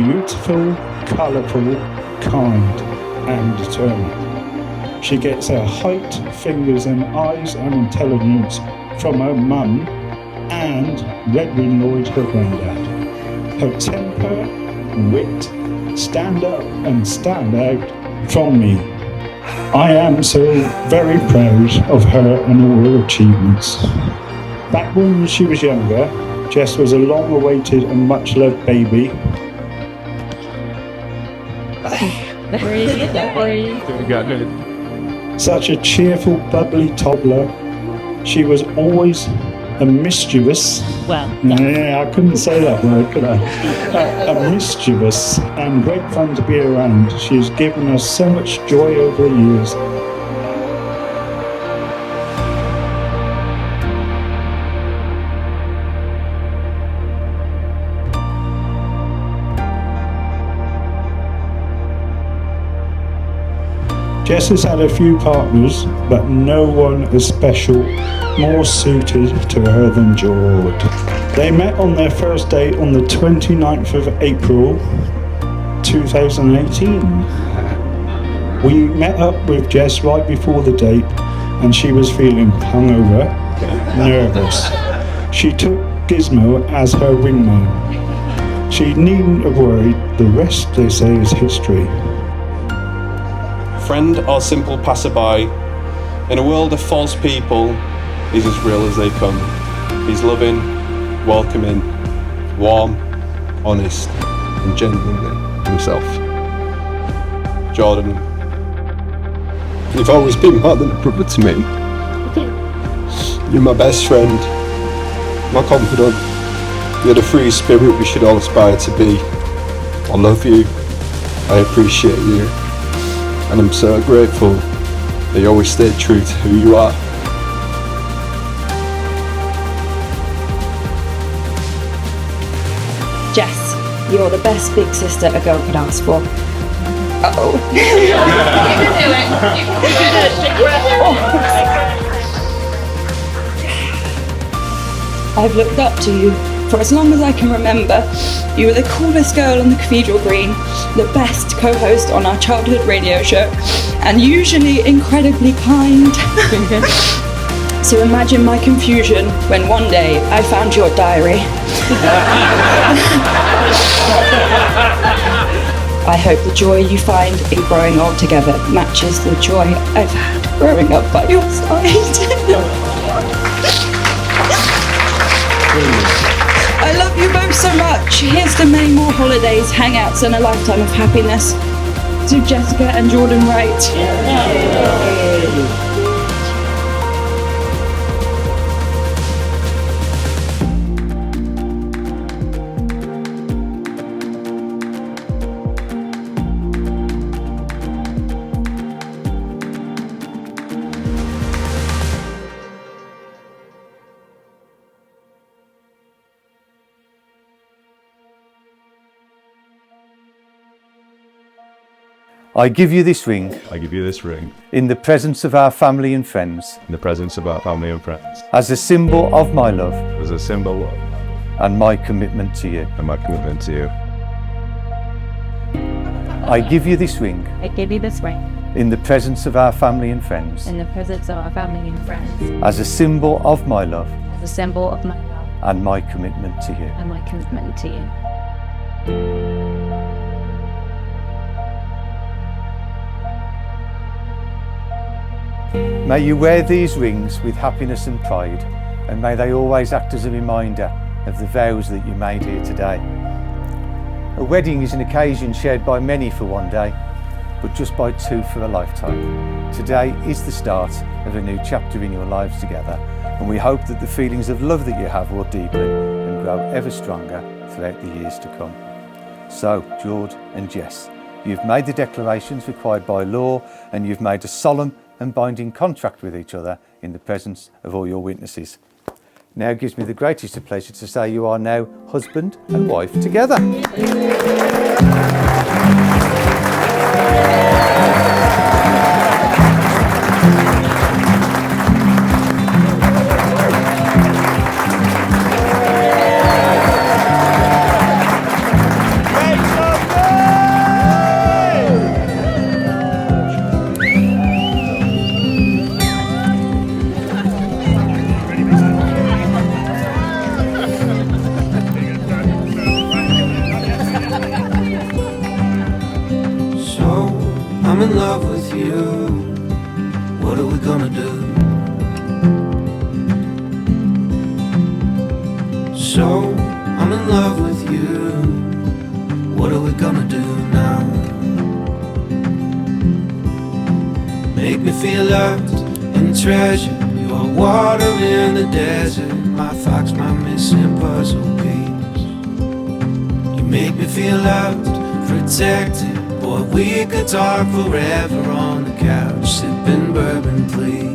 beautiful, colourful, kind and determined. She gets her height, fingers and eyes and intelligence from her mum and Redwin Lloyd, her granddad. Her temper, wit, stand up and stand out from me. I am so very proud of her and all her achievements. Back when she was younger, Jess was a long-awaited and much-loved baby. Such a cheerful, bubbly toddler. She was always a mischievous. I couldn't say that word, could I? A mischievous and great fun to be around. She has given us so much joy over the years. Jess has had a few partners, but no one as special, more suited to her than Jord. They met on their first date on the 29th of April 2018. We met up with Jess right before the date and she was feeling hungover, nervous. She took Gizmo as her wingman. She needn't have worried, the rest they say is history. Friend or simple passerby, in a world of false people, he's as real as they come. He's loving, welcoming, warm, honest, and genuinely himself. Jordan, you've always been more than a brother to me. You're my best friend, my confidant. You're the free spirit we should all aspire to be. I love you, I appreciate you, and I'm so grateful that you always stay true to who you are. Jess, you're the best big sister a girl could ask for. Uh-oh. You can do it. You can do it. I've looked up to you for as long as I can remember. You were the coolest girl on the Cathedral Green, the best co-host on our childhood radio show, and usually incredibly kind. So imagine my confusion when one day I found your diary. I hope the joy you find in growing old together matches the joy I've had growing up by your side. I love you both so much. Here's to many more holidays, hangouts, and a lifetime of happiness. To Jessica and Jordan Wright. I give you this ring. I give you this ring. In the presence of our family and friends. In the presence of our family and friends. As a symbol of my love. As a symbol of. And my commitment to you. And my commitment to you. I give you this ring. I give you this ring. In the presence of our family and friends. In the presence of our family and friends. As a symbol of my love. As a symbol of my love. And my commitment to you. And my commitment to you. May you wear these rings with happiness and pride, and may they always act as a reminder of the vows that you made here today. A wedding is an occasion shared by many for one day, but just by two for a lifetime. Today is the start of a new chapter in your lives together, and we hope that the feelings of love that you have will deepen and grow ever stronger throughout the years to come. So, Jord and Jess, you've made the declarations required by law, and you've made a solemn and binding contract with each other in the presence of all your witnesses. Now gives me the greatest of pleasure to say you are now husband and wife together. Make some I'm in love with you. What are we gonna do? So, I'm in love with you. What are we gonna do now? Make me feel loved and treasured. You are water in the desert, my fox, my missing puzzle piece. You make me feel loved, protected. Boy, we could talk forever on the couch, sipping bourbon, please.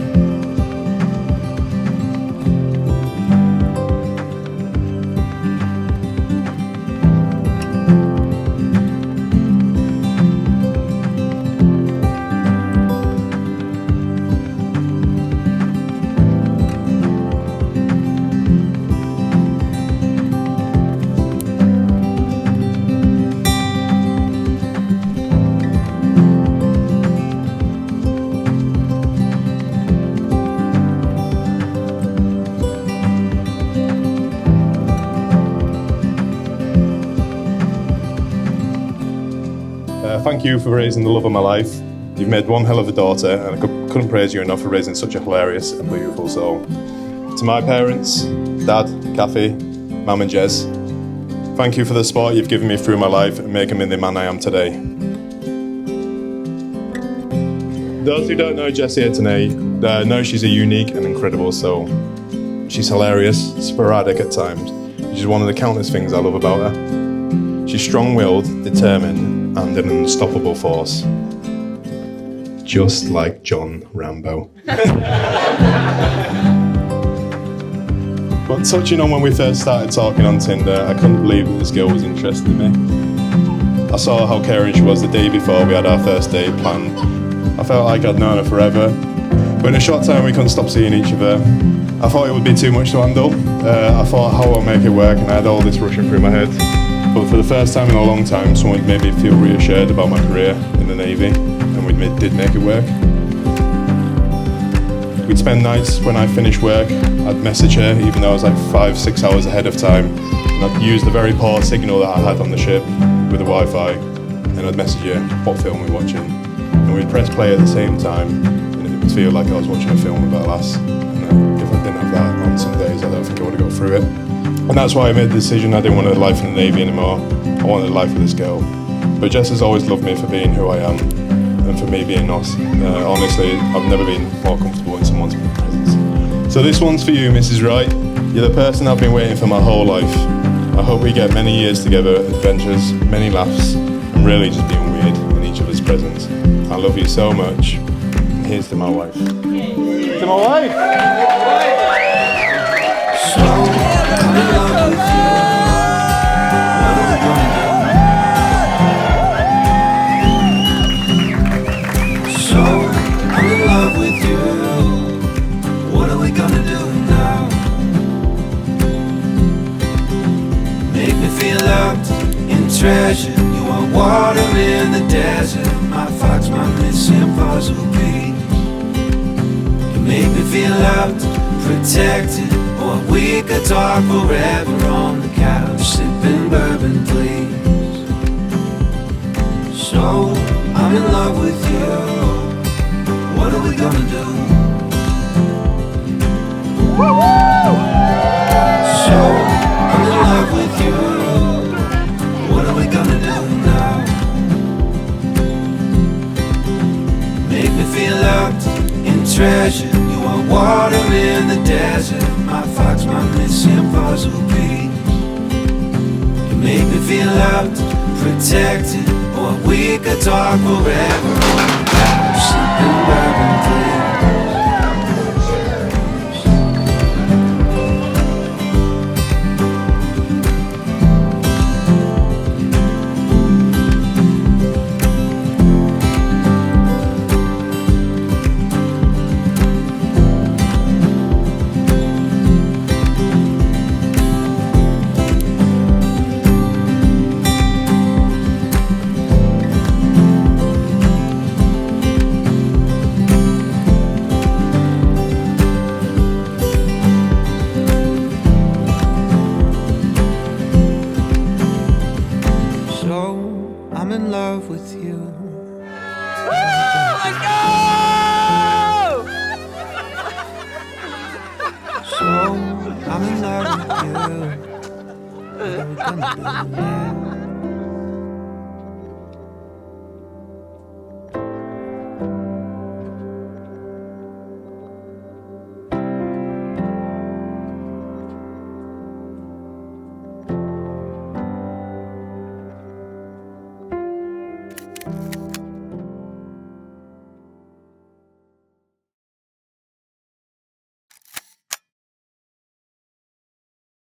Thank you for raising the love of my life. You've made one hell of a daughter, and I couldn't praise you enough for raising such a hilarious and beautiful soul. To my parents, Dad, Kathy, Mum and Jess, thank you for the support you've given me through my life and making me the man I am today. Those who don't know Jessie here today know she's a unique and incredible soul. She's hilarious, sporadic at times, which is one of the countless things I love about her. She's strong-willed, determined, and an unstoppable force. Just like John Rambo. But touching on when we first started talking on Tinder, I couldn't believe that this girl was interested in me. I saw how caring she was the day before we had our first date planned. I felt like I'd known her forever. But in a short time we couldn't stop seeing each other. I thought it would be too much to handle. I thought how I'll make it work, and I had all this rushing through my head. But for the first time in a long time, someone made me feel reassured about my career in the Navy, and we did make it work. We'd spend nights when I finished work, I'd message her, even though I was like 5-6 hours ahead of time, and I'd use the very poor signal that I had on the ship with the Wi-Fi, and I'd message her what film we're watching. And we'd press play at the same time, and it would feel like I was watching a film with our lass. And if I didn't have that on some days, I don't think I would have got through it. And that's why I made the decision I didn't want a life in the Navy anymore. I wanted a life with this girl. But Jess has always loved me for being who I am, and for me being us. Honestly, I've never been more comfortable in someone's presence. So this one's for you, Mrs. Wright. You're the person I've been waiting for my whole life. I hope we get many years together, adventures, many laughs, and really just being weird in each other's presence. I love you so much. And here's to my wife. To my wife! So, I'm in love with you. What are we gonna do? So, I'm in love with you. What are we gonna do now? Make me feel loved and treasured. You are water in the desert, my fox, my missing puzzle piece. You make me feel loved, protected. Or we could talk forever on the couch, sipping bourbon, please. So, I'm in love with you. What are we gonna do? So, I'm in love with you. What are we gonna do now? Make me feel loved and treasured. You are water in the desert, my fox, my missing puzzle piece. You make me feel loved, protected, or we could talk forever on the couch, sipping bourbon, please. I'm in love with you. Oh, I'm in love with you. We're gonna do that.